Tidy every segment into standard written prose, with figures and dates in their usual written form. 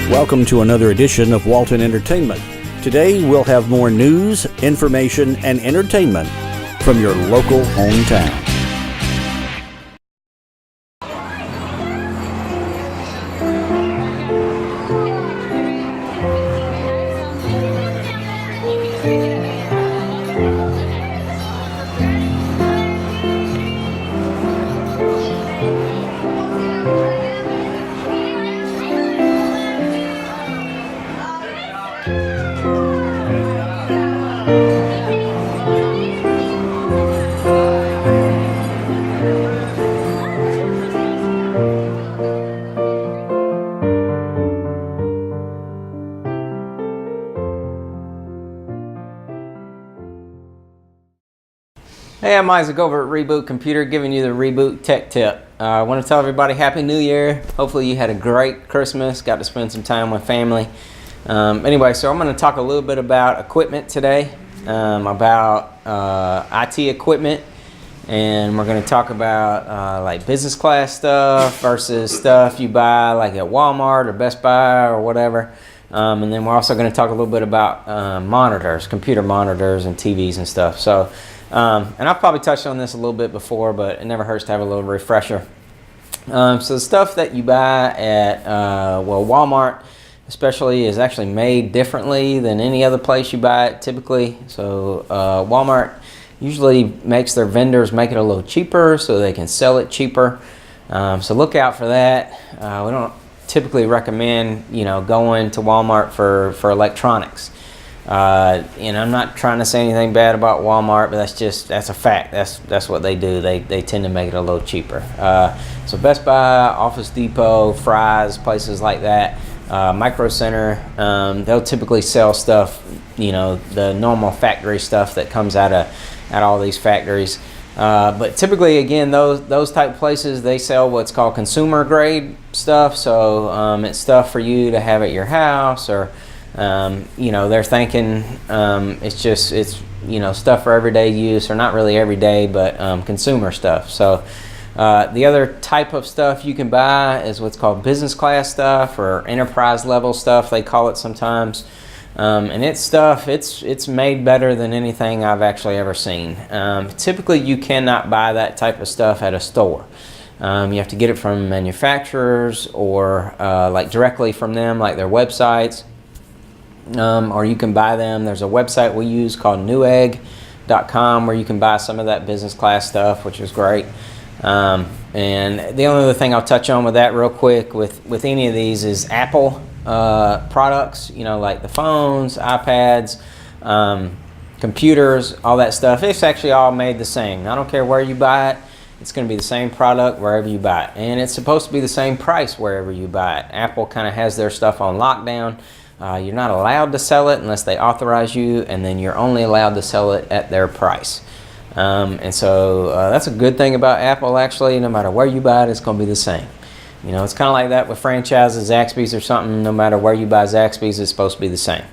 Welcome to another edition of Walton Entertainment. Today we'll have more news, information, and entertainment from your local hometown. Hey, I'm Isaac over at Reboot Computer, giving you the Reboot Tech Tip. I want to tell everybody Happy New Year. Hopefully you had a great Christmas, got to spend some time with family. Anyway, so I'm going to talk a little bit about equipment today, about IT equipment, and we're going to talk about like business class stuff versus stuff you buy like at Walmart or Best Buy or whatever. And then we're also going to talk a little bit about monitors, computer monitors and TVs and stuff. So. And I've probably touched on this a little bit before, but it never hurts to have a little refresher. So the stuff that you buy at Walmart especially is actually made differently than any other place you buy it typically. So Walmart usually makes their vendors make it a little cheaper so they can sell it cheaper. So look out for that. We don't typically recommend going to Walmart for electronics. I'm not trying to say anything bad about Walmart, but that's a fact. That's what they do. They tend to make it a little cheaper. So Best Buy, Office Depot, Fry's, places like that, Micro Center, they'll typically sell stuff, the normal factory stuff that comes out all these factories. But typically, again, those type of places, they sell what's called consumer grade stuff. So it's stuff for you to have at your house, or they're thinking it's stuff for everyday use, or not really everyday, but consumer stuff. So the other type of stuff you can buy is what's called business class stuff, or enterprise level stuff they call it sometimes. And it's made better than anything I've actually ever seen. Typically you cannot buy that type of stuff at a store. You have to get it from manufacturers, or like directly from them, like their websites. Or you can buy them. There's a website we use called newegg.com where you can buy some of that business class stuff, which is great. And the only other thing I'll touch on with that real quick with any of these is Apple products, like the phones, iPads, computers, all that stuff. It's actually all made the same. I don't care where you buy it. It's going to be the same product wherever you buy it. And it's supposed to be the same price wherever you buy it. Apple kind of has their stuff on lockdown. You're not allowed to sell it unless they authorize you, and then you're only allowed to sell it at their price. And so that's a good thing about Apple, actually. No matter where you buy it, it's going to be the same. It's kind of like that with franchises, Zaxby's or something. No matter where you buy Zaxby's, it's supposed to be the same.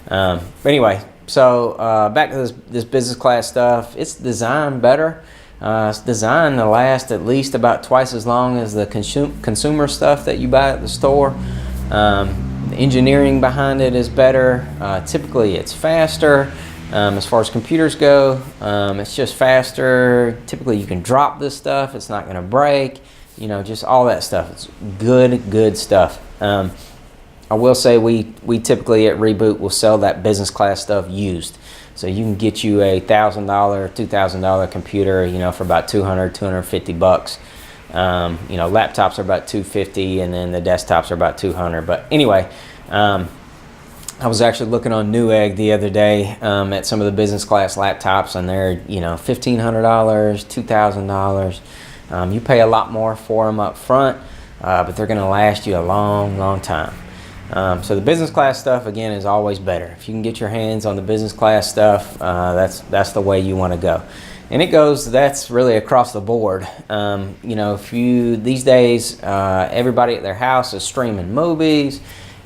But anyway, so back to this business class stuff. It's designed better. It's designed to last at least about twice as long as the consumer stuff that you buy at the store. The engineering behind it is better. Typically it's faster. As far as computers go, it's just faster. Typically you can drop this stuff, it's not going to break, just all that stuff. It's good stuff. I will say we typically at Reboot will sell that business class stuff used. So you can get you a $1,000, $2,000 computer, for about $250. Laptops are about $250, and then the desktops are about $200. But anyway, I was actually looking on Newegg the other day at some of the business class laptops, and they're $1,500, $2,000. You pay a lot more for them up front, but they're going to last you a long time. So the business class stuff, again, is always better. If you can get your hands on the business class stuff, that's the way you want to go. And that's really across the board. These days, everybody at their house is streaming movies.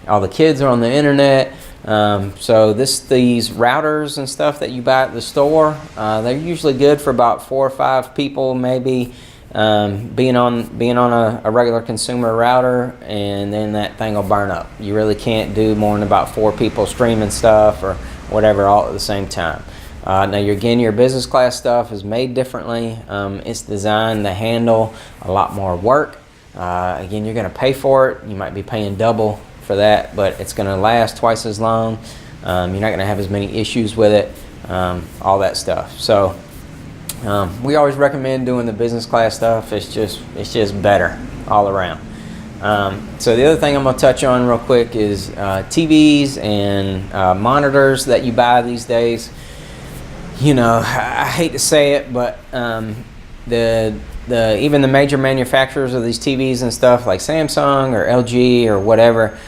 All the kids are on the internet. So these routers and stuff that you buy at the store, they're usually good for about 4 or 5 people maybe. being on a regular consumer router, and then that thing will burn up. You really can't do more than about 4 people streaming stuff or whatever all at the same time. Now your business class stuff is made differently. It's designed to handle a lot more work. Again, you're going to pay for it. You might be paying double for that, but it's going to last twice as long. You're not going to have as many issues with it, all that stuff. So we always recommend doing the business class stuff. It's just better all around. So the other thing I'm going to touch on real quick is TVs and monitors that you buy these days. You know, I hate to say it, but even the major manufacturers of these TVs and stuff like Samsung or LG or whatever,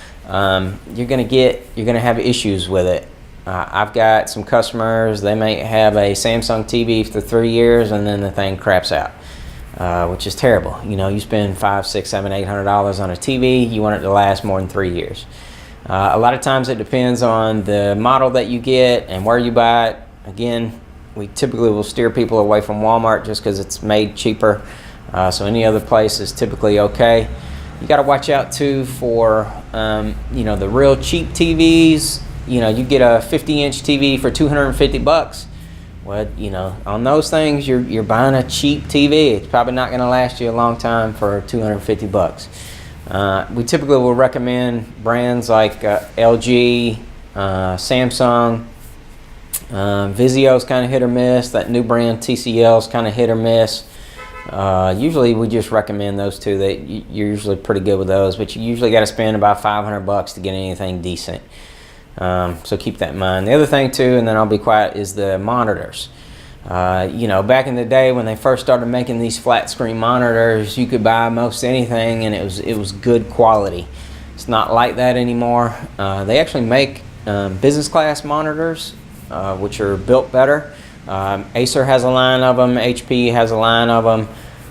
you're gonna have issues with it. I've got some customers, they may have a Samsung TV for 3 years and then the thing craps out, which is terrible. You know, you spend $500, $600, $700, $800 on a TV, you want it to last more than 3 years. A lot of times it depends on the model that you get and where you buy it. Again, we typically will steer people away from Walmart just because it's made cheaper. So any other place is typically okay. You got to watch out too for the real cheap TVs. You know, you get a 50-inch TV for $250. Well, you know, on those things, you're buying a cheap TV. It's probably not going to last you a long time for $250. We typically will recommend brands like LG, Samsung. Vizio's kind of hit or miss. That new brand TCL's kind of hit or miss. Usually we just recommend those two. You're usually pretty good with those, but you usually got to spend about $500 to get anything decent. So keep that in mind. The other thing too, and then I'll be quiet, is the monitors. You know, back in the day when they first started making these flat screen monitors, you could buy most anything and it was good quality. It's not like that anymore. They actually make business class monitors, which are built better. Acer has a line of them. HP has a line of them.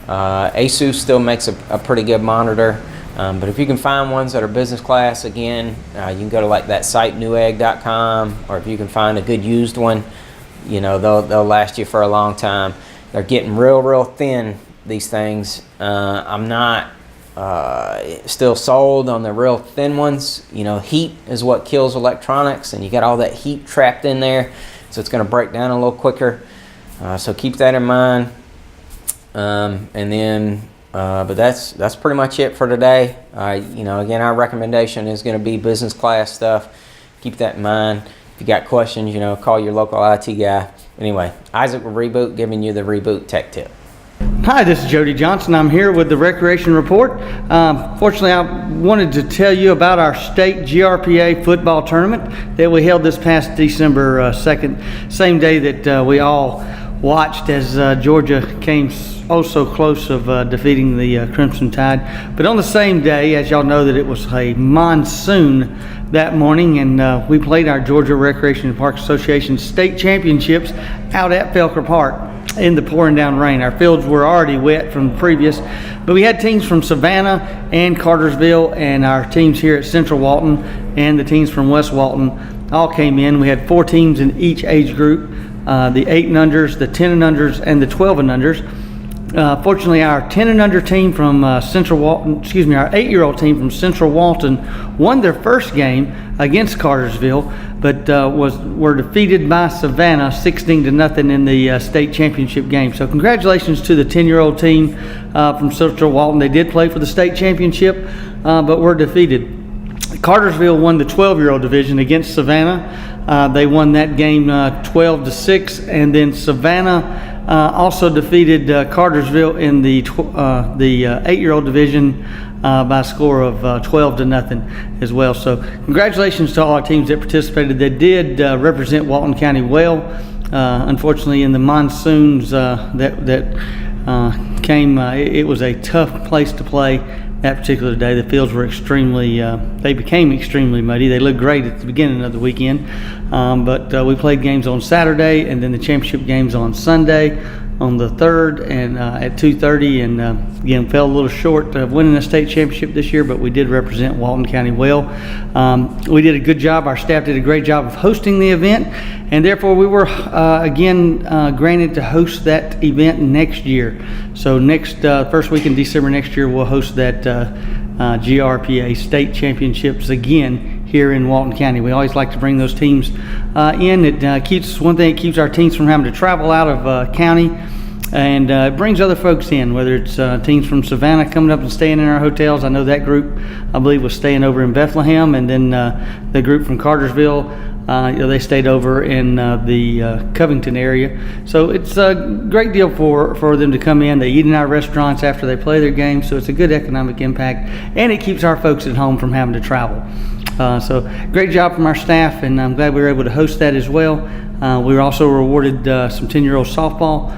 Asus still makes a pretty good monitor. But if you can find ones that are business class, again, you can go to like that site newegg.com, or if you can find a good used one, you know, they'll last you for a long time. They're getting real thin, these things. I'm not still sold on the real thin ones. You know, heat is what kills electronics, and you got all that heat trapped in there, so it's going to break down a little quicker. So keep that in mind. But that's pretty much it for today. You know, again, our recommendation is going to be business class stuff. Keep that in mind. If you got questions, you know, call your local IT guy. Anyway, Isaac with Reboot, giving you the Reboot Tech Tip. Hi, this is Jody Johnson. I'm here with the Recreation Report. Fortunately, I wanted to tell you about our state GRPA football tournament that we held this past December 2nd, same day that we all watched as Georgia came so close of defeating the Crimson Tide. But on the same day, as y'all know, that it was a monsoon that morning, and we played our Georgia Recreation and Park Association state championships out at Felker Park in the pouring down rain. Our fields were already wet from the previous, but we had teams from Savannah and Cartersville, and our teams here at Central Walton and the teams from West Walton all came in. We had 4 teams in each age group, the 8 and unders, the 10 and unders, and the 12 and unders. Fortunately, our 10 and under team from Central Walton, our 8-year-old team from Central Walton won their first game against Cartersville, but were defeated by Savannah 16-0 in the state championship game. So congratulations to the 10-year-old team from Central Walton. They did play for the state championship, but were defeated. Cartersville won the 12-year-old division against Savannah. They won that game 12-6, and then Savannah also defeated Cartersville in the 8-year-old division by a score of 12-0 as well. So congratulations to all our teams that participated. They did represent Walton County well. Unfortunately, in the monsoons that came, it was a tough place to play that particular day. The fields were they became extremely muddy. They looked great at the beginning of the weekend, but we played games on Saturday and then the championship games on Sunday. on the 3rd and at 2:30, and again fell a little short of winning a state championship this year, but we did represent Walton County well. We did a good job. Our staff did a great job of hosting the event, and therefore we were again granted to host that event next year. So next first week in December next year, we'll host that GRPA state championships again here in Walton County. We always like to bring those teams in. It keeps our teams from having to travel out of county, and it brings other folks in, whether it's teams from Savannah coming up and staying in our hotels. I know that group, I believe, was staying over in Bethlehem, and then the group from Cartersville, they stayed over in the Covington area. So it's a great deal for them to come in. They eat in our restaurants after they play their games, so it's a good economic impact, and it keeps our folks at home from having to travel. So great job from our staff, and I'm glad we were able to host that as well. We were also rewarded some 10-year-old softball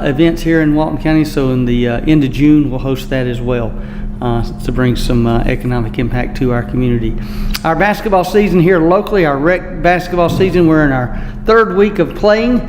events here in Walton County, so in the end of June we'll host that as well to bring some economic impact to our community. Our basketball season here locally, our rec basketball season, we're in our 3rd week of playing,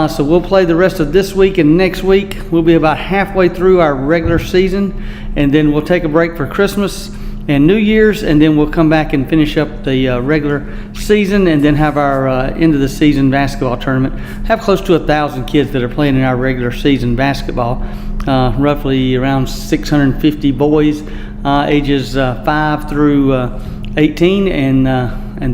so we'll play the rest of this week and next week. We'll be about halfway through our regular season, and then we'll take a break for Christmas and New Year's, and then we'll come back and finish up the regular season, and then have our end of the season basketball tournament. Have close to 1,000 kids that are playing in our regular season basketball, roughly around 650 boys, ages 5 through 18, and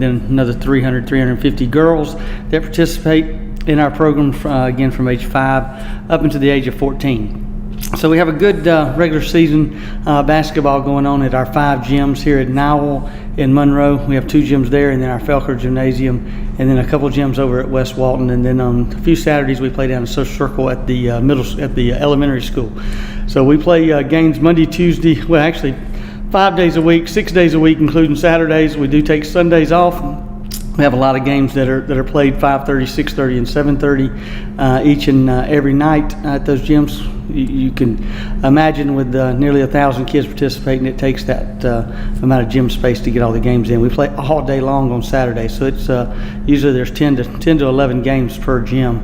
then another 350 girls that participate in our program, again from age 5 up into the age of 14. So we have a good regular season basketball going on at our 5 gyms here at Nowell in Monroe. We have 2 gyms there, and then our Felker Gymnasium, and then a couple gyms over at West Walton, and then on a few Saturdays we play down in Social Circle at the elementary school. So we play games Monday, Tuesday, well actually 5 days a week, 6 days a week, including Saturdays. We do take Sundays off. We have a lot of games that are played 5:30, 6:30, and 7:30 each and every night at those gyms. You can imagine with nearly 1,000 kids participating, it takes that amount of gym space to get all the games in. We play all day long on Saturday, so it's usually there's 10 to 11 games per gym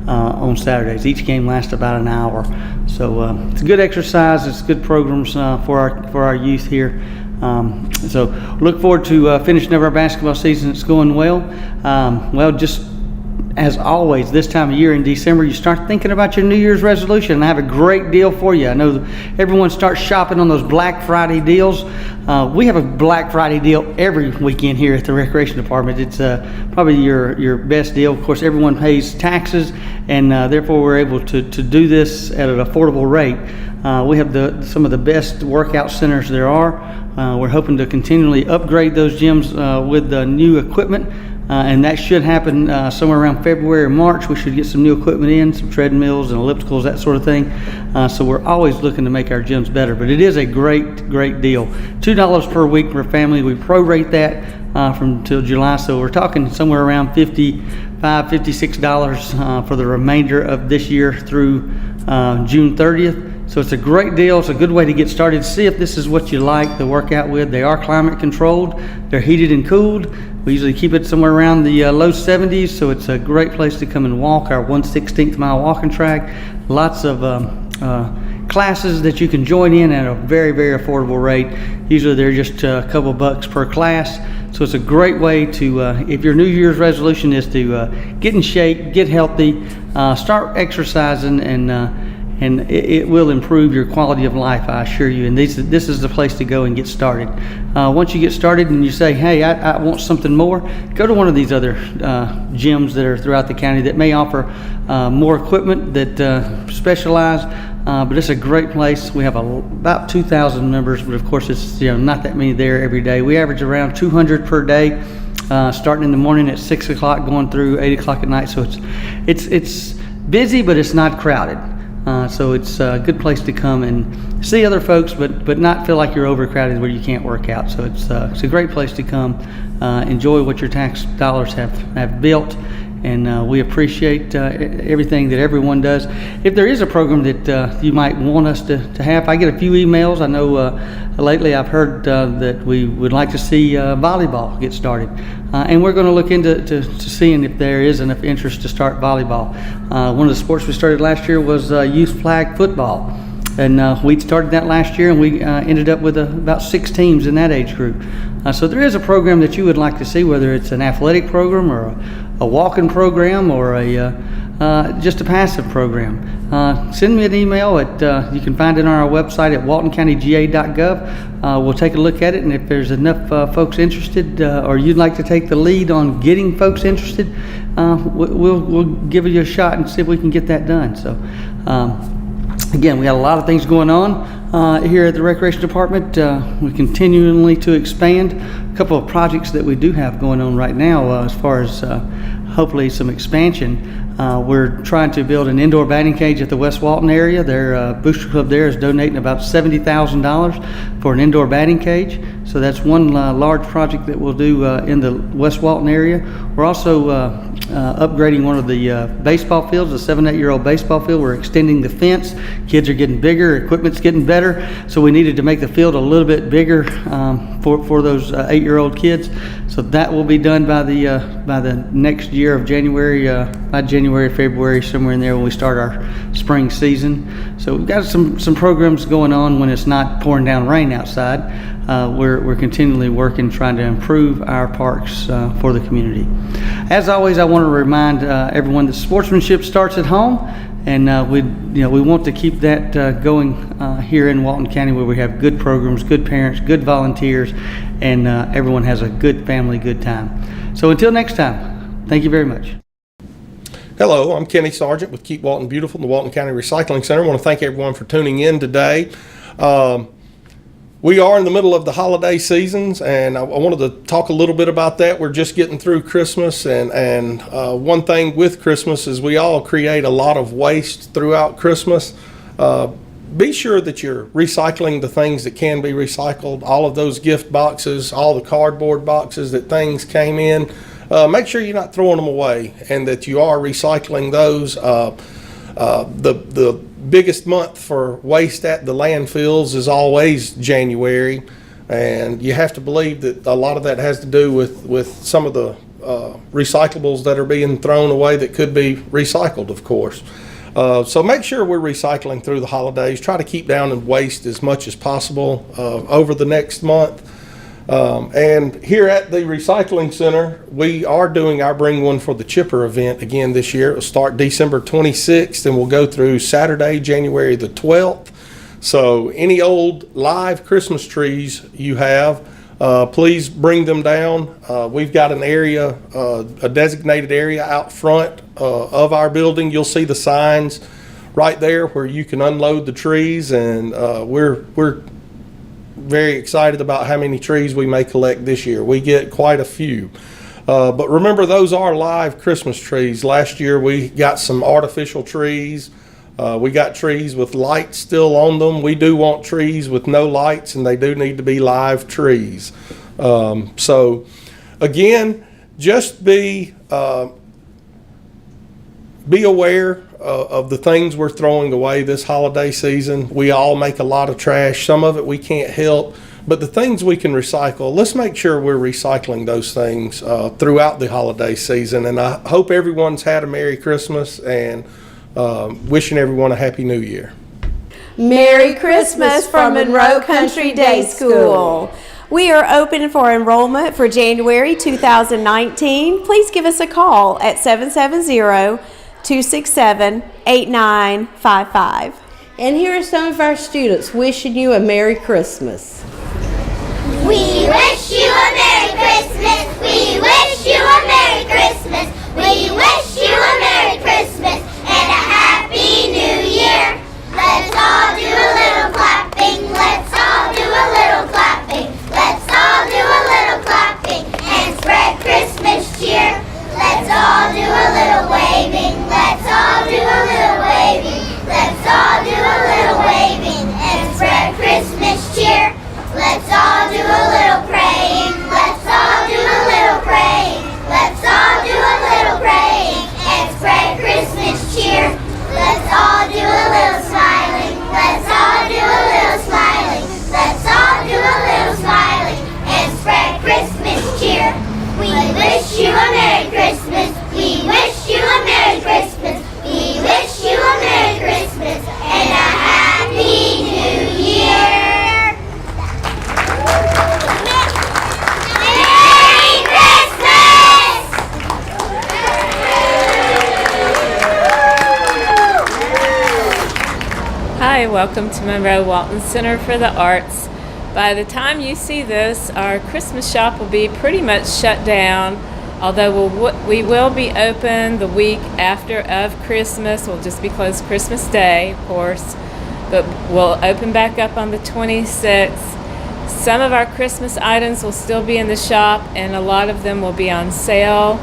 on Saturdays. Each game lasts about an hour, so it's a good exercise. It's good programs for our youth here. So look forward to finishing up our basketball season. It's going well. Just as always, this time of year in December, you start thinking about your New Year's resolution, and I have a great deal for you. I know everyone starts shopping on those Black Friday deals. We have a Black Friday deal every weekend here at the Recreation Department. It's probably your best deal. Of course, everyone pays taxes, and therefore we're able to do this at an affordable rate. We have some of the best workout centers there are. We're hoping to continually upgrade those gyms with the new equipment. And that should happen somewhere around February or March. We should get some new equipment in, some treadmills and ellipticals, that sort of thing. So we're always looking to make our gyms better. But it is a great deal. $2 per week per family. We prorate that from till July. So we're talking somewhere around $55, $56 for the remainder of this year through June 30th. So it's a great deal. It's a good way to get started. See if this is what you like to work out with. They are climate controlled. They're heated and cooled. We usually keep it somewhere around the low 70s, so it's a great place to come and walk. Our 1/16 mile walking track. Lots of classes that you can join in at a very affordable rate. Usually they're just a couple bucks per class. So it's a great way to, if your New Year's resolution is to get in shape, get healthy, start exercising, and it will improve your quality of life, I assure you. And this is the place to go and get started. Once you get started and you say, hey, I want something more, go to one of these other gyms that are throughout the county that may offer more equipment that specialize. But it's a great place. We have about 2,000 members, but of course it's not that many there every day. We average around 200 per day, starting in the morning at 6 o'clock, going through 8 o'clock at night. So it's busy, but it's not crowded. So it's a good place to come and see other folks, but not feel like you're overcrowded where you can't work out. So it's a great place to come, enjoy what your tax dollars have built, and we appreciate everything that everyone does. If there is a program that you might want us to have, I get a few emails. I know lately I've heard that we would like to see volleyball get started, and we're going to look into seeing if there is enough interest to start volleyball. One of the sports we started last year was youth flag football. And we started that last year, and we ended up with about 6 teams in that age group. So there is a program that you would like to see, whether it's an athletic program or a walking program or just a passive program. Send me an email you can find it on our website at waltoncountyga.gov. We'll take a look at it, and if there's enough folks interested or you'd like to take the lead on getting folks interested, we'll give you a shot and see if we can get that done. So. Again, we got a lot of things going on here at the Recreation Department. We're continually to expand. A couple of projects that we do have going on right now as far as hopefully some expansion. We're trying to build an indoor batting cage at the West Walton area. Their Booster Club there is donating about $70,000 for an indoor batting cage. So that's one large project that we'll do in the West Walton area. We're also upgrading one of the baseball fields, a 7, 8-year-old baseball field. We're extending the fence. Kids are getting bigger, equipment's getting better, so we needed to make the field a little bit bigger for those 8-year-old kids. So that will be done by the next year of January, by January, February, somewhere in there when we start our spring season. So we've got some programs going on when it's not pouring down rain outside. We're continually working, trying to improve our parks for the community. As always, I want to remind everyone that sportsmanship starts at home, and we want to keep that going here in Walton County, where we have good programs, good parents, good volunteers, and everyone has a good family, good time. So until next time, thank you very much. Hello, I'm Kenny Sargent with Keep Walton Beautiful in the Walton County Recycling Center. I want to thank everyone for tuning in today. We are in the middle of the holiday seasons, and I wanted to talk a little bit about that. We're just getting through Christmas, and one thing with Christmas is we all create a lot of waste throughout Christmas. Be sure that you're recycling the things that can be recycled, all of those gift boxes, all the cardboard boxes that things came in. Make sure you're not throwing them away and that you are recycling those. The biggest month for waste at the landfills is always January, and you have to believe that a lot of that has to do with some of the recyclables that are being thrown away that could be recycled, of course. So make sure we're recycling through the holidays. Try to keep down in waste as much as possible over the next month. And here at the Recycling Center, we are doing our Bring One for the Chipper event again this year. It will start December 26th and we'll go through Saturday, January the 12th. So any old live Christmas trees you have, please bring them down. We've got an area, a designated area out front of our building. You'll see the signs right there where you can unload the trees, and we're very excited about how many trees we may collect this year. We get quite a few. But remember, those are live Christmas trees. Last year we got some artificial trees. We got trees with lights still on them. We do want trees with no lights, and they do need to be live trees. So again, just be aware of the things we're throwing away this holiday season. We all make a lot of trash. Some of it we can't help, but the things we can recycle, let's make sure we're recycling those things throughout the holiday season. And I hope everyone's had a Merry Christmas, and wishing everyone a Happy New Year. Merry Christmas from Monroe Country Day School. We are open for enrollment for January 2019. Please give us a call at 770-267-8955. And here are some of our students wishing you a Merry Christmas. We wish you a Merry Christmas. We wish you a Merry Christmas. We wish you a Merry Christmas and a Happy New Year. Let's all do a little clapping. Let's all do a little clapping. Let's all do a little clapping and spread Christmas cheer. Let's all do a little waving. Let's all do a little waving. Let's all do a little waving and spread Christmas cheer. Let's all do a little praying. Let's all do a little praying. Let's all do a little praying Hi, welcome to Monroe Walton Center for the Arts. By the time you see this, our Christmas shop will be pretty much shut down, although we will be open the week after of Christmas. We'll just be closed Christmas Day, of course, but we'll open back up on the 26th. Some of our Christmas items will still be in the shop, and a lot of them will be on sale.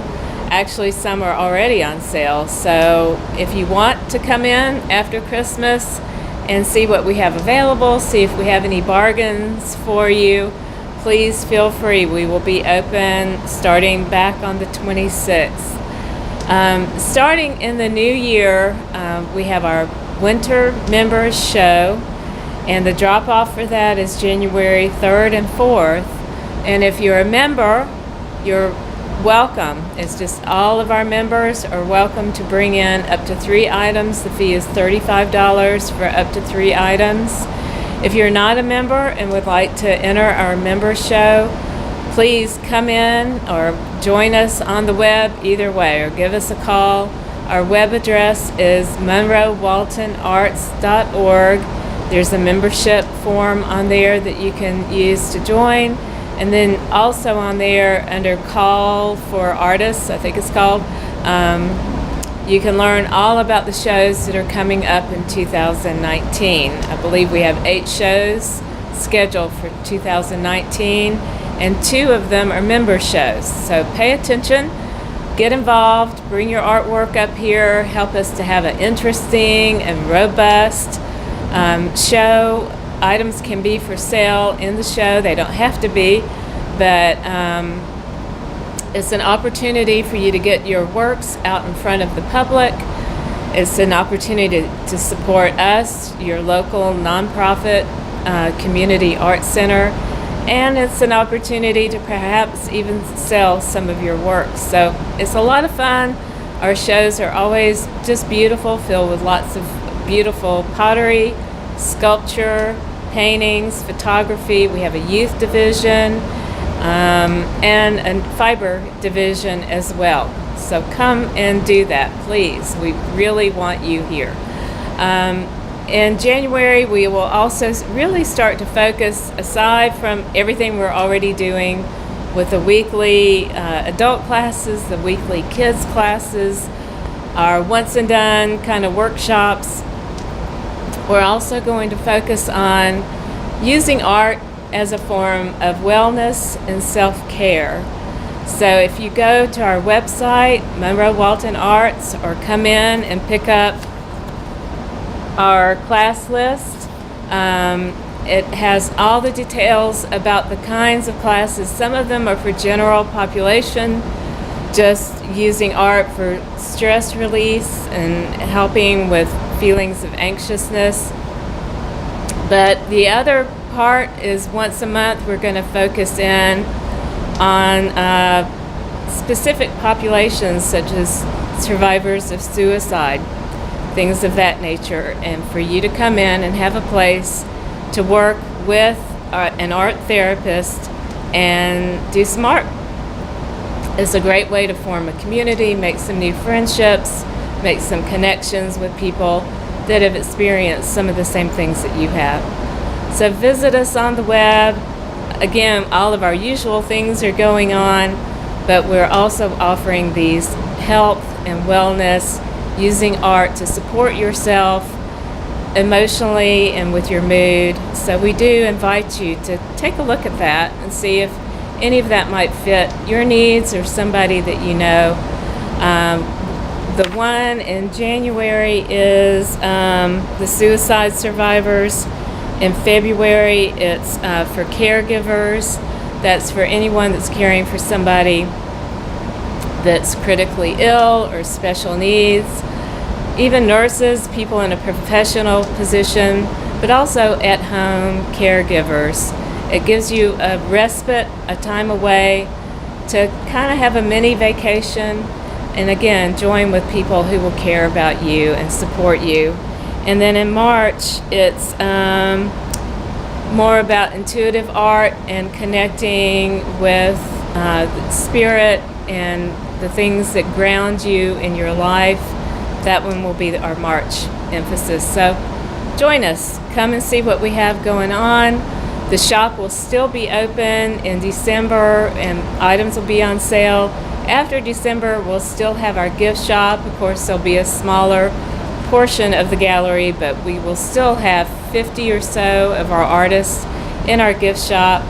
Actually, some are already on sale. So if you want to come in after Christmas and see what we have available, see if we have any bargains for you, please feel free. We will be open starting back on the 26th. Starting in the new year, we have our winter members show, and the drop-off for that is January 3rd and 4th. And if you're a member, you're welcome. It's just all of our members are welcome to bring in up to 3 items. The fee is $35 for up to 3 items. If you're not a member and would like to enter our member show, please come in or join us on the web either way, or give us a call. Our web address is monroewaltonarts.org. There's a membership form on there that you can use to join. And then also on there, under Call for Artists, I think it's called, you can learn all about the shows that are coming up in 2019. I believe we have 8 shows scheduled for 2019, and 2 of them are member shows. So pay attention, get involved, bring your artwork up here, help us to have an interesting and robust show. Items can be for sale in the show. They don't have to be, but it's an opportunity for you to get your works out in front of the public. It's an opportunity to support us, your local nonprofit community arts center, and it's an opportunity to perhaps even sell some of your works. So it's a lot of fun. Our shows are always just beautiful, filled with lots of beautiful pottery, sculpture, paintings, photography. We have a youth division and a fiber division as well. So come and do that, please. We really want you here. In January, we will also really start to focus, aside from everything we're already doing with the weekly adult classes, the weekly kids classes, our once and done kind of workshops. We're also going to focus on using art as a form of wellness and self-care. So if you go to our website, Monroe Walton Arts, or come in and pick up our class list, it has all the details about the kinds of classes. Some of them are for general population, just using art for stress release and helping with feelings of anxiousness. But the other part is once a month we're going to focus in on specific populations, such as survivors of suicide, things of that nature, and for you to come in and have a place to work with an art therapist and do some art. It's a great way to form a community, make some new friendships, make some connections with people that have experienced some of the same things that you have. So visit us on the web. Again, all of our usual things are going on, but we're also offering these health and wellness, using art to support yourself emotionally and with your mood. So we do invite you to take a look at that and see if any of that might fit your needs or somebody that you know. The one in January is the suicide survivors. In February, it's for caregivers. That's for anyone that's caring for somebody that's critically ill or special needs. Even nurses, people in a professional position, but also at-home caregivers. It gives you a respite, a time away to kind of have a mini vacation, and again, join with people who will care about you and support you. And then in March, it's more about intuitive art and connecting with spirit and the things that ground you in your life. That one will be our March emphasis. So join us. Come and see what we have going on. The shop will still be open in December and items will be on sale. After December, we'll still have our gift shop. Of course, there'll be a smaller portion of the gallery, but we will still have 50 or so of our artists in our gift shop,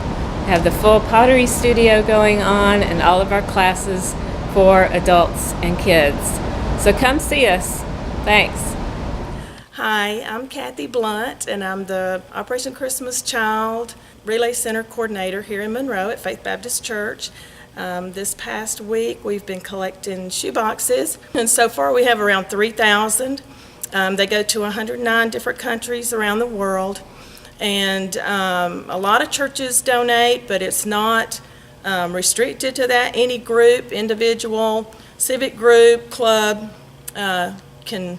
have the full pottery studio going on, and all of our classes for adults and kids. So come see us. Thanks. Hi, I'm Kathy Blunt, and I'm the Operation Christmas Child Relay Center Coordinator here in Monroe at Faith Baptist Church. This past week, we've been collecting shoe boxes, and so far we have around 3,000. They go to 109 different countries around the world, and a lot of churches donate, but it's not restricted to that. Any group, individual, civic group, club can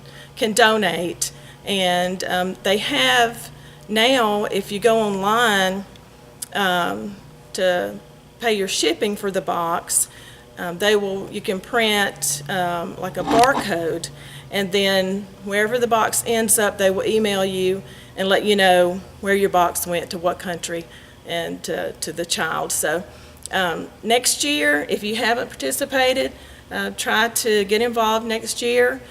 donate. And they have now, if you go online to pay your shipping for the box, you can print like a barcode, and then wherever the box ends up, they will email you and let you know where your box went, to what country, and to the child. So next year, if you haven't participated, try to get involved next year.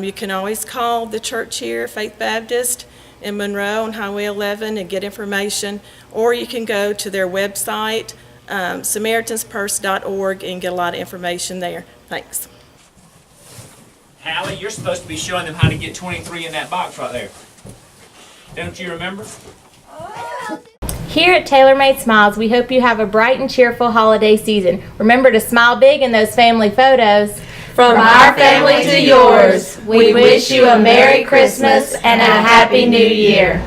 You can always call the church here, Faith Baptist in Monroe on Highway 11, and get information, or you can go to their website, SamaritansPurse.org, and get a lot of information there. Thanks. Hallie, you're supposed to be showing them how to get 23 in that box right there. Don't you remember? Here at TaylorMade Smiles, we hope you have a bright and cheerful holiday season. Remember to smile big in those family photos. From our family to yours, we wish you a Merry Christmas and a Happy New Year.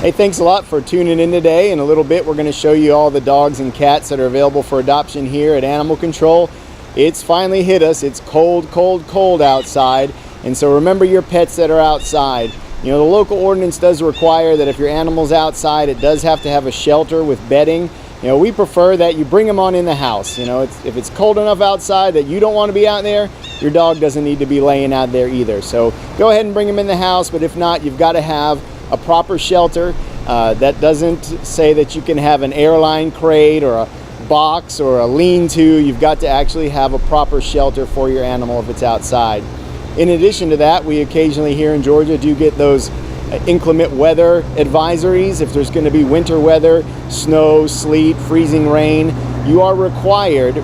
Hey, thanks a lot for tuning in today. In a little bit, we're going to show you all the dogs and cats that are available for adoption here at Animal Control. It's finally hit us. It's cold, cold, cold outside. And so remember your pets that are outside. You know, the local ordinance does require that if your animal's outside, it does have to have a shelter with bedding. You know, we prefer that you bring them on in the house. You know, if it's cold enough outside that you don't want to be out there, your dog doesn't need to be laying out there either. So go ahead and bring them in the house, but if not, you've got to have a proper shelter. That doesn't say that you can have an airline crate or a box or a lean-to. You've got to actually have a proper shelter for your animal if it's outside. In addition to that, we occasionally here in Georgia do get those inclement weather advisories. If there's going to be winter weather, snow, sleet, freezing rain, you are required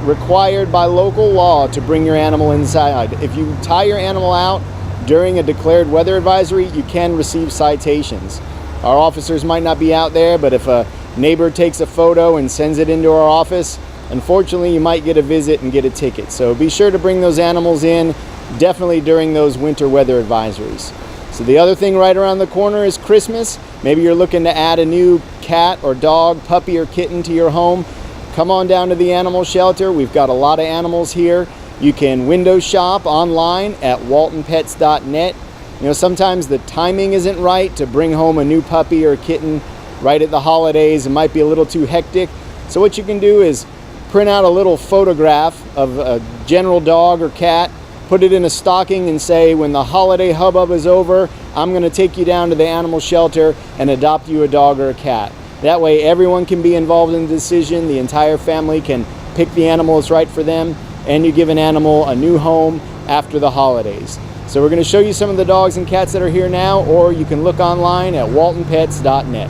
by local law to bring your animal inside. If you tie your animal out during a declared weather advisory, you can receive citations. Our officers might not be out there, but if a neighbor takes a photo and sends it into our office, unfortunately you might get a visit and get a ticket. So be sure to bring those animals in, definitely during those winter weather advisories. So the other thing right around the corner is Christmas. Maybe you're looking to add a new cat or dog, puppy or kitten to your home. Come on down to the animal shelter. We've got a lot of animals here. You can window shop online at waltonpets.net. You know, sometimes the timing isn't right to bring home a new puppy or kitten right at the holidays. It might be a little too hectic. So what you can do is print out a little photograph of a general dog or cat, put it in a stocking and say, when the holiday hubbub is over, I'm going to take you down to the animal shelter and adopt you a dog or a cat. That way everyone can be involved in the decision, the entire family can pick the animal that's right for them, and you give an animal a new home after the holidays. So we're going to show you some of the dogs and cats that are here now, or you can look online at waltonpets.net.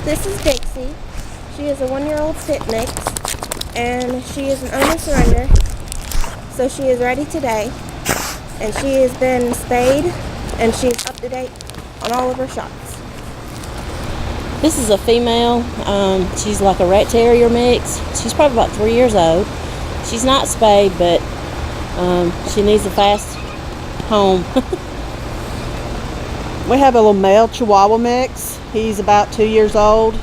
This is Dixie. She is a 1-year-old sit mix, and she is an owner surrender. So she is ready today, and she has been spayed, and she's up to date on all of her shots. This is a female. She's like a rat terrier mix. She's probably about 3 years old. She's not spayed, but she needs a fast home. We have a little male Chihuahua mix. He's about 2 years old.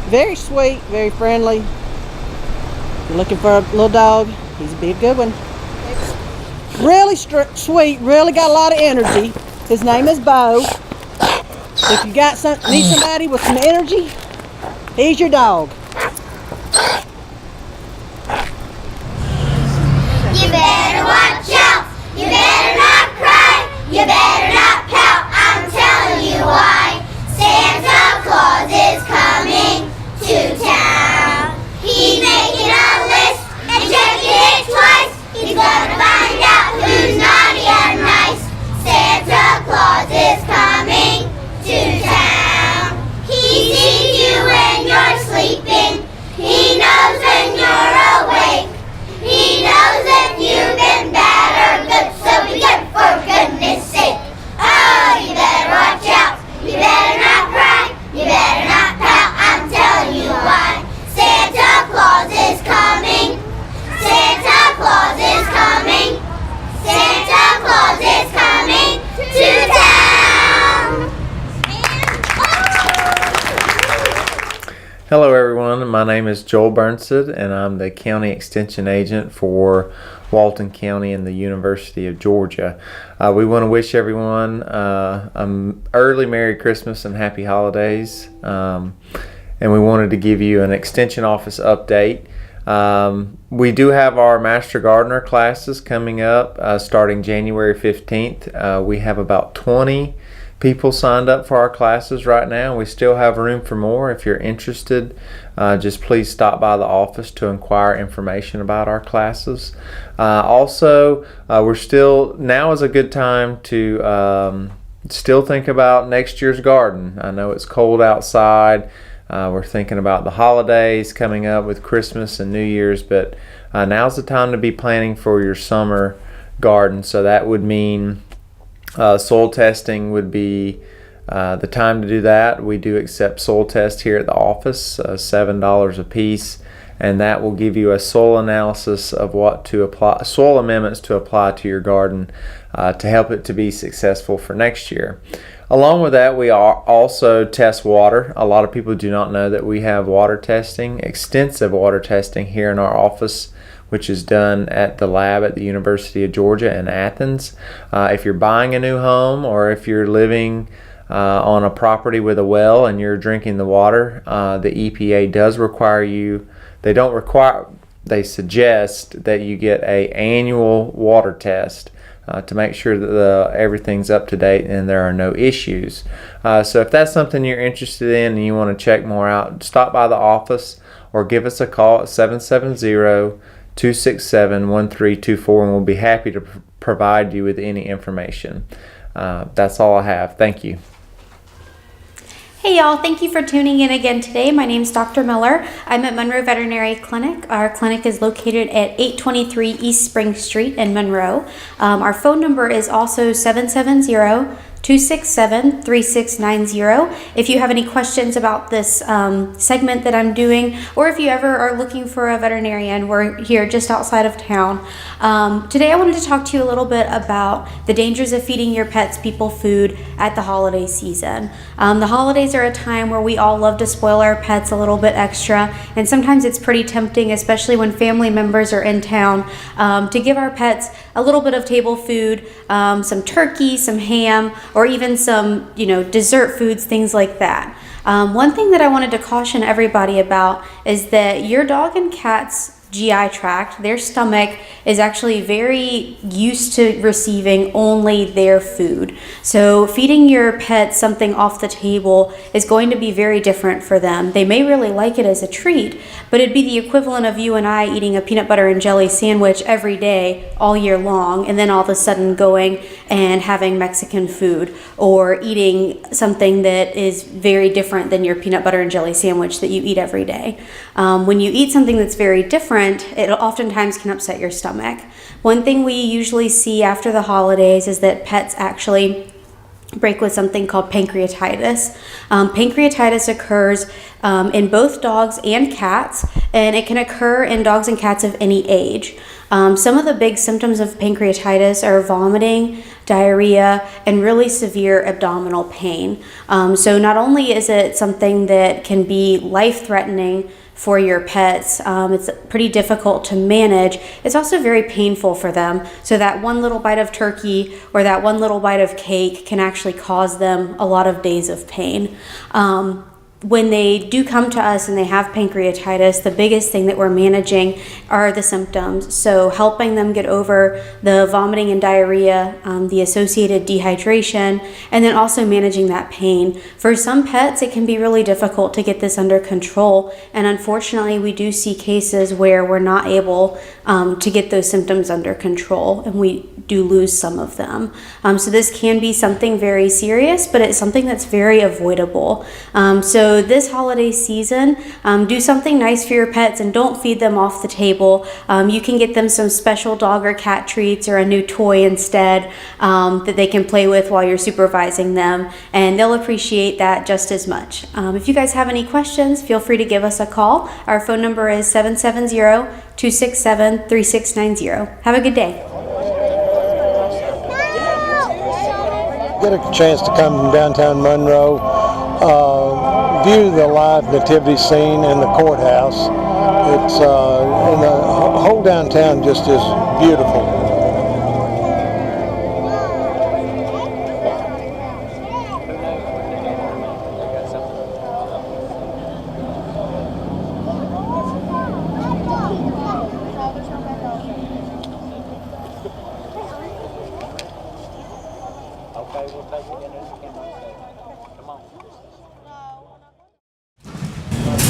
Very sweet, very friendly. If you're looking for a little dog, he's be a good one. Really sweet, really got a lot of energy. His name is Bo. If you need somebody with some energy, he's your dog. You better watch out. You better not cry. You better not pout. I'm telling you why. everyone. My name is Joel Burnsted, and I'm the County Extension Agent for Walton County and the University of Georgia. We want to wish everyone an early Merry Christmas and Happy Holidays. And we wanted to give you an Extension Office update. We do have our Master Gardener classes coming up starting January 15th. We have about 20 people signed up for our classes right now. We still have room for more. If you're interested, just please stop by the office to inquire information about our classes. Also, now is a good time to still think about next year's garden. I know it's cold outside. We're thinking about the holidays coming up with Christmas and New Year's, but now's the time to be planning for your summer garden. So that would mean soil testing would be the time to do that. We do accept soil tests here at the office, $7 a piece, and that will give you a soil analysis of what to apply, soil amendments to apply to your garden to help it to be successful for next year. Along with that, we also test water. A lot of people do not know that we have water testing, extensive water testing here in our office, which is done at the lab at the University of Georgia in Athens. If you're buying a new home or if you're living on a property with a well and you're drinking the water, the EPA does require you, they suggest that you get an annual water test to make sure that everything's up to date and there are no issues. So if that's something you're interested in and you want to check more out, stop by the office or give us a call at 770-267-1324, and we'll be happy to provide you with any information. That's all I have. Thank you. Hey y'all, thank you for tuning in again today. My name is Dr. Miller. I'm at Monroe Veterinary Clinic. Our clinic is located at 823 East Spring Street in Monroe. Our phone number is also 770-267-3690. If you have any questions about this segment that I'm doing, or if you ever are looking for a veterinarian, we're here just outside of town. Today I wanted to talk to you a little bit about the dangers of feeding your pets people food at the holiday season. The holidays are a time where we all love to spoil our pets a little bit extra, and sometimes it's pretty tempting, especially when family members are in town, to give our pets a little bit of table food, some turkey, some ham, or even some, dessert foods, things like that. One thing that I wanted to caution everybody about is that your dog and cat's GI tract, their stomach, is actually very used to receiving only their food. So feeding your pet something off the table is going to be very different for them. They may really like it as a treat, but it'd be the equivalent of you and I eating a peanut butter and jelly sandwich every day all year long, and then all of a sudden going and having Mexican food or eating something that is very different than your peanut butter and jelly sandwich that you eat every day. When you eat something that's very different, it oftentimes can upset your stomach. One thing we usually see after the holidays is that pets actually break with something called pancreatitis. Pancreatitis occurs in both dogs and cats, and it can occur in dogs and cats of any age. Some of the big symptoms of pancreatitis are vomiting, diarrhea, and really severe abdominal pain. So not only is it something that can be life-threatening for your pets, it's pretty difficult to manage. It's also very painful for them. So that one little bite of turkey or that one little bite of cake can actually cause them a lot of days of pain. When they do come to us and they have pancreatitis, the biggest thing that we're managing are the symptoms. So helping them get over the vomiting and diarrhea, the associated dehydration, and then also managing that pain. For some pets, it can be really difficult to get this under control. And unfortunately, we do see cases where we're not able to get those symptoms under control, and we do lose some of them. So this can be something very serious, but it's something that's very avoidable. So this holiday season, do something nice for your pets and don't feed them off the table. You can get them some special dog or cat treats or a new toy instead that they can play with while you're supervising them, and they'll appreciate that just as much. If you guys have any questions, feel free to give us a call. Our phone number is 770-267-3690. Have a good day. Get a chance to come from downtown Monroe, view the live nativity scene in the courthouse. It's and the whole downtown just is beautiful.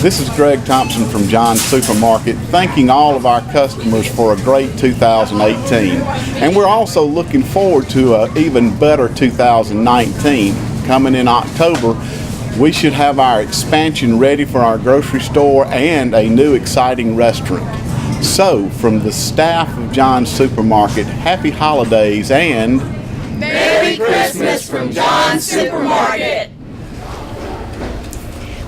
This is Greg Thompson from John's Supermarket, thanking all of our customers for a great 2018. And we're also looking forward to an even better 2019. Coming in October, we should have our expansion ready for our grocery store and a new exciting restaurant. So, from the staff of John's Supermarket, happy holidays and Merry Christmas from John's Supermarket.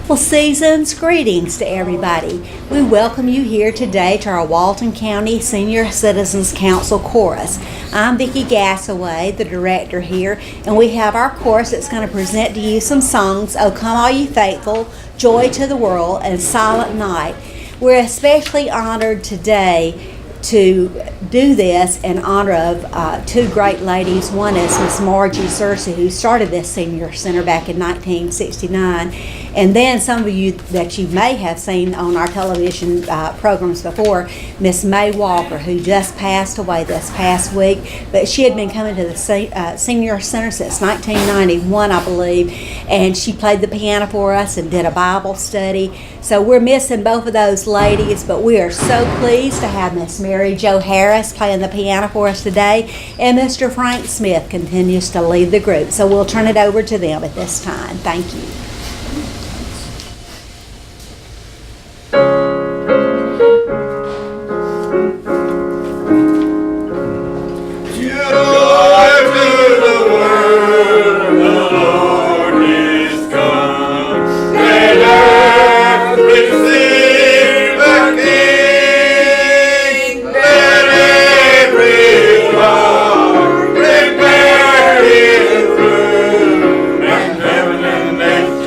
Well, season's greetings to everybody. We welcome you here today to our Walton County Senior Citizens Council Chorus. I'm Vicki Gassaway, the director here, and we have our chorus that's going to present to you some songs, "Oh Come All Ye Faithful," "Joy to the World," and "Silent Night." We're especially honored today to do this in honor of two great ladies. One is Miss Margie Searcy, who started this senior center back in 1969. And then some of you that you may have seen on our television programs before, Miss May Walker, who just passed away this past week. But she had been coming to the senior center since 1991, I believe. And she played the piano for us and did a Bible study. So we're missing both of those ladies, but we are so pleased to have Miss Mary Jo Harris playing the piano for us today. And Mr. Frank Smith continues to lead the group. So we'll turn it over to them at this time. Thank you. Prepare his room, and heaven and nature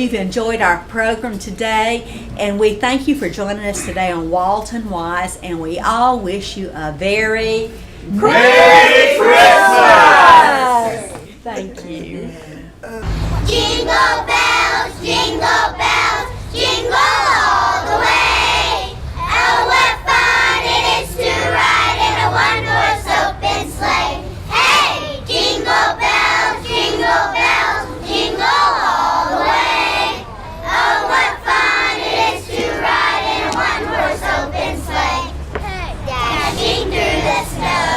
you've enjoyed our program today, and we thank you for joining us today on Walton Wise, and we all wish you a very Merry Christmas! Thank you. Jingle bells, jingle all the way. Oh, what fun it is to ride in a one-horse open sleigh. Hey, jingle bells, jingle all the way. Oh, what fun it is to ride in a one-horse open sleigh. Dashing through the snow.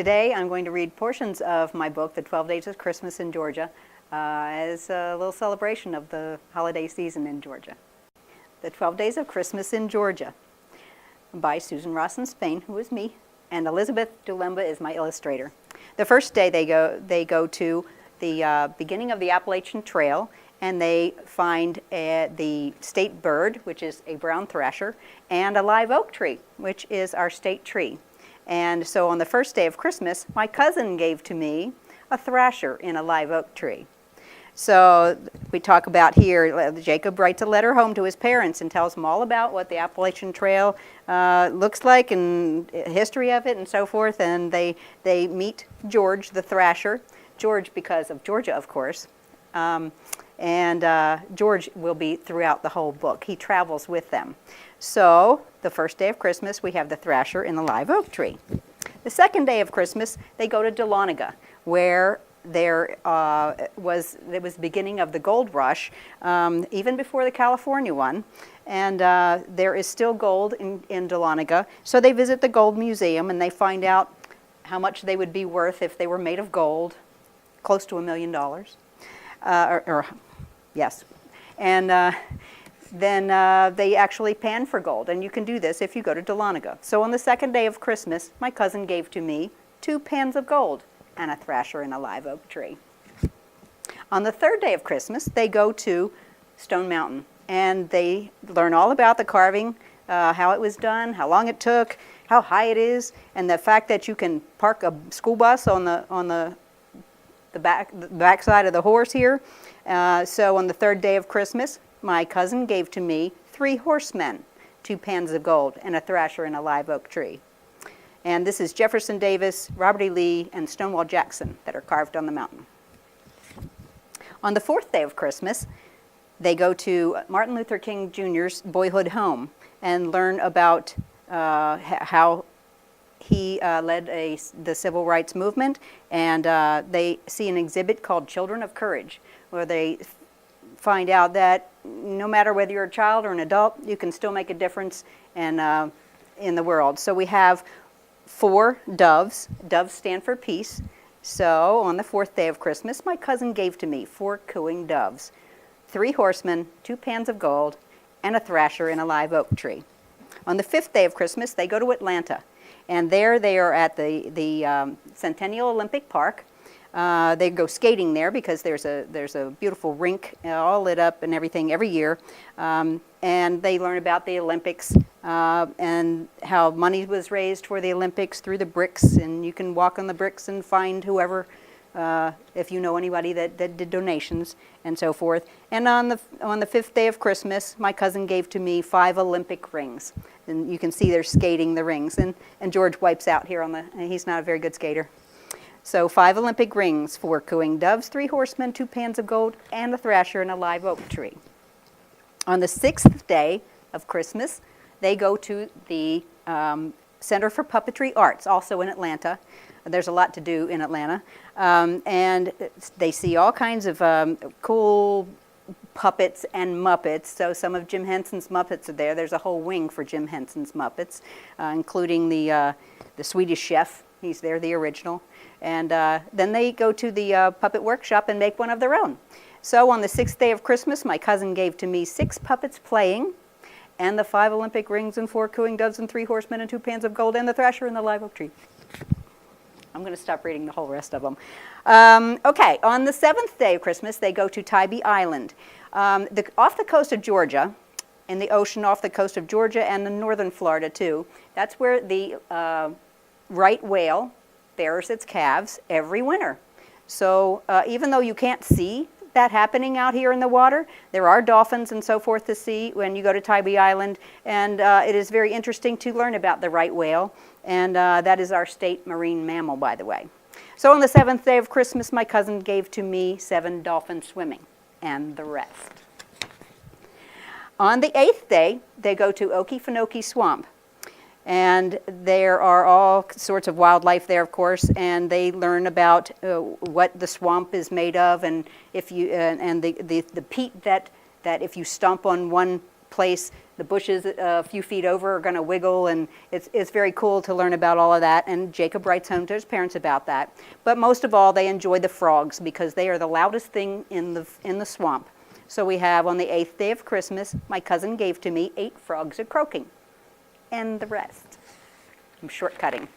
Today I'm going to read portions of my book, The 12 Days of Christmas in Georgia, as a little celebration of the holiday season in Georgia. The 12 Days of Christmas in Georgia by Susan Rossen Spain, who is me, and Elizabeth Dulemba is my illustrator. The first day they go to the beginning of the Appalachian Trail, and they find the state bird, which is a brown thrasher, and a live oak tree, which is our state tree. And so on the first day of Christmas, my cousin gave to me a thrasher in a live oak tree. So we talk about here, Jacob writes a letter home to his parents and tells them all about what the Appalachian Trail looks like and history of it and so forth. And they meet George the thrasher, George because of Georgia, of course. George will be throughout the whole book. He travels with them. So the first day of Christmas, we have the thrasher in the live oak tree. The second day of Christmas, they go to Dahlonega, where it was the beginning of the gold rush, even before the California one. And there is still gold in Dahlonega. So they visit the gold museum and they find out how much they would be worth if they were made of gold, close to $1 million. Yes. And then they actually pan for gold. And you can do this if you go to Dahlonega. So on the second day of Christmas, my cousin gave to me 2 pans of gold and a thrasher in a live oak tree. On the third day of Christmas, they go to Stone Mountain. And they learn all about the carving, how it was done, how long it took, how high it is, and the fact that you can park a school bus on the back side of the horse here. So on the third day of Christmas, my cousin gave to me 3 horsemen, 2 pans of gold, and a thrasher in a live oak tree. And this is Jefferson Davis, Robert E. Lee, and Stonewall Jackson that are carved on the mountain. On the fourth day of Christmas, they go to Martin Luther King Jr.'s boyhood home and learn about how he led the civil rights movement, and they see an exhibit called Children of Courage, where they find out that no matter whether you're a child or an adult, you can still make a difference in the world. So we have 4 doves. Doves stand for peace. So on the 4th day of Christmas, my cousin gave to me 4 cooing doves, 3 horsemen, 2 pans of gold, and a thrasher in a live oak tree. On the 5th day of Christmas, they go to Atlanta. And there they are at the Centennial Olympic Park. They go skating there because there's a beautiful rink all lit up and everything every year. And they learn about the Olympics and how money was raised for the Olympics through the bricks. And you can walk on the bricks and find whoever, if you know anybody that did donations and so forth. And on the 5th day of Christmas, my cousin gave to me 5 Olympic rings. And you can see they're skating the rings. And George wipes out here he's not a very good skater. So 5 Olympic rings, 4 cooing doves, 3 horsemen, 2 pans of gold, and a thrasher in a live oak tree. On the 6th day of Christmas, they go to the Center for Puppetry Arts, also in Atlanta. There's a lot to do in Atlanta. And they see all kinds of cool puppets and Muppets. So some of Jim Henson's Muppets are there. There's a whole wing for Jim Henson's Muppets, including the Swedish Chef. He's there, the original. And then they go to the puppet workshop and make one of their own. So on the 6th day of Christmas, my cousin gave to me 6 puppets playing, and the 5 Olympic rings and 4 cooing doves and 3 horsemen and 2 pans of gold and the thrasher in the live oak tree. I'm going to stop reading the whole rest of them. Okay, on the 7th day of Christmas, they go to Tybee Island. Off the coast of Georgia, in the ocean off the coast of Georgia and in northern Florida too, that's where the right whale bears its calves every winter. So even though you can't see that happening out here in the water, there are dolphins and so forth to see when you go to Tybee Island, and it is very interesting to learn about the right whale, and that is our state marine mammal, by the way. So on the 7th day of Christmas, my cousin gave to me 7 dolphins swimming, and the rest. On the 8th day, they go to Okefenokee Swamp. And there are all sorts of wildlife there, of course, and they learn about what the swamp is made of, and if you the peat that if you stomp on one place, The bushes a few feet over are going to wiggle, and it's very cool to learn about all of that. And Jacob writes home to his parents about that. But most of all, they enjoy the frogs because they are the loudest thing in the swamp. So we have on the 8th day of Christmas, my cousin gave to me 8 frogs a croaking, and the rest. I'm shortcutting.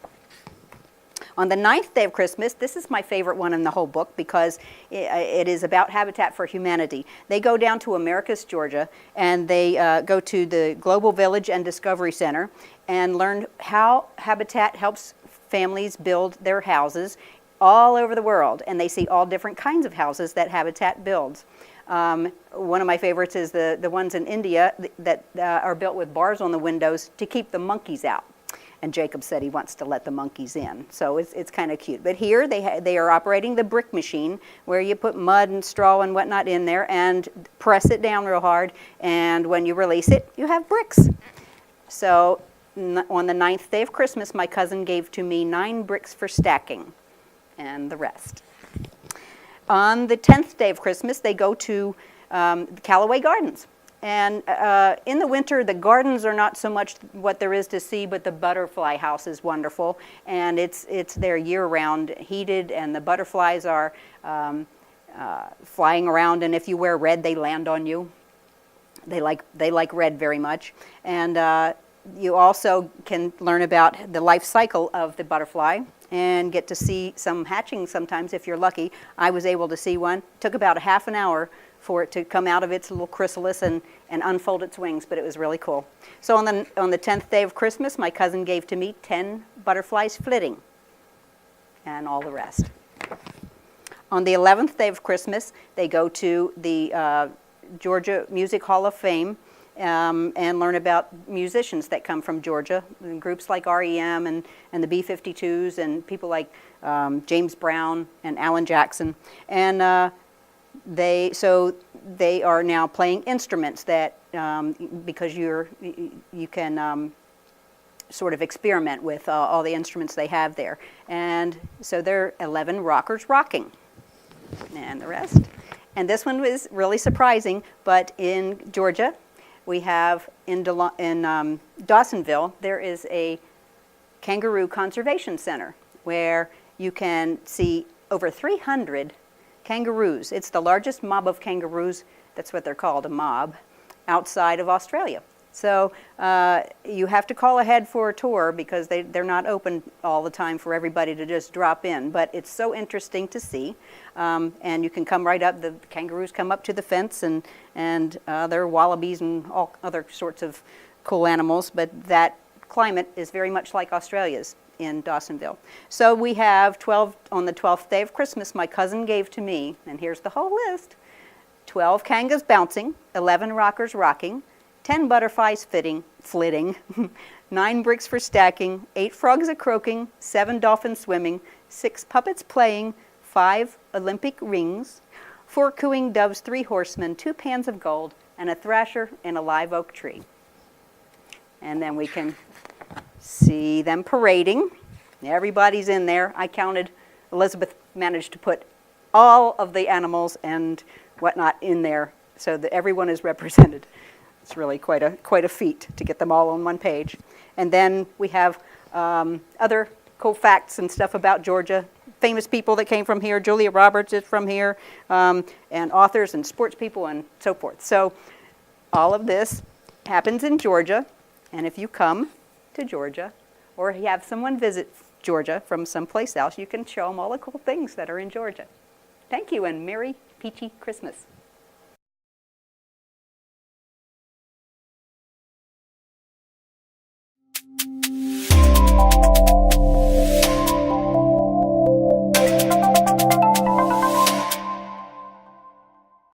On the 9th day of Christmas, this is my favorite one in the whole book because it is about Habitat for Humanity. They go down to Americus, Georgia, and they go to the Global Village and Discovery Center and learn how Habitat helps families build their houses all over the world. And they see all different kinds of houses that Habitat builds. One of my favorites is the ones in India that are built with bars on the windows to keep the monkeys out. And Jacob said he wants to let the monkeys in, so it's kind of cute. But here they are operating the brick machine, where you put mud and straw and whatnot in there and press it down real hard, and when you release it, you have bricks. So on the 9th day of Christmas, my cousin gave to me 9 bricks for stacking, and the rest. On the 10th day of Christmas, they go to Callaway Gardens. And in the winter, the gardens are not so much what there is to see, but the butterfly house is wonderful. And it's there year-round, heated, and the butterflies are flying around. And if you wear red, they land on you. They like red very much. And you also can learn about the life cycle of the butterfly and get to see some hatching sometimes if you're lucky. I was able to see one. It took about a half an hour for it to come out of its little chrysalis and unfold its wings, but it was really cool. So on the 10th day of Christmas, my cousin gave to me 10 butterflies flitting, and all the rest. On the 11th day of Christmas, they go to the Georgia Music Hall of Fame and learn about musicians that come from Georgia, groups like REM and the B-52s and people like James Brown and Alan Jackson. And they are now playing instruments that because you can sort of experiment with all the instruments they have there. And so there are 11 rockers rocking, and the rest. And this one was really surprising, but in Georgia, we have in Dawsonville, there is a kangaroo conservation center where you can see over 300 kangaroos. It's the largest mob of kangaroos, that's what they're called, a mob, outside of Australia. So you have to call ahead for a tour because they're not open all the time for everybody to just drop in. But it's so interesting to see. And you can come right up, the kangaroos come up to the fence, and there are wallabies and all other sorts of cool animals. But that climate is very much like Australia's in Dawsonville. So we have on the 12th day of Christmas, my cousin gave to me, and here's the whole list: 12 kangas bouncing, 11 rockers rocking, 10 butterflies flitting, 9 bricks for stacking, 8 frogs a croaking, 7 dolphins swimming, 6 puppets playing, 5 Olympic rings, 4 cooing doves, 3 horsemen, 2 pans of gold, and a thrasher in a live oak tree. And then we can see them parading. Everybody's in there. I counted. Elizabeth managed to put all of the animals and whatnot in there so that everyone is represented. It's really quite a feat to get them all on one page. And then we have other cool facts and stuff about Georgia. Famous people that came from here. Julia Roberts is from here, and authors and sports people and so forth. So all of this happens in Georgia. And if you come to Georgia, or you have someone visit Georgia from someplace else, you can show them all the cool things that are in Georgia. Thank you, and Merry Peachy Christmas.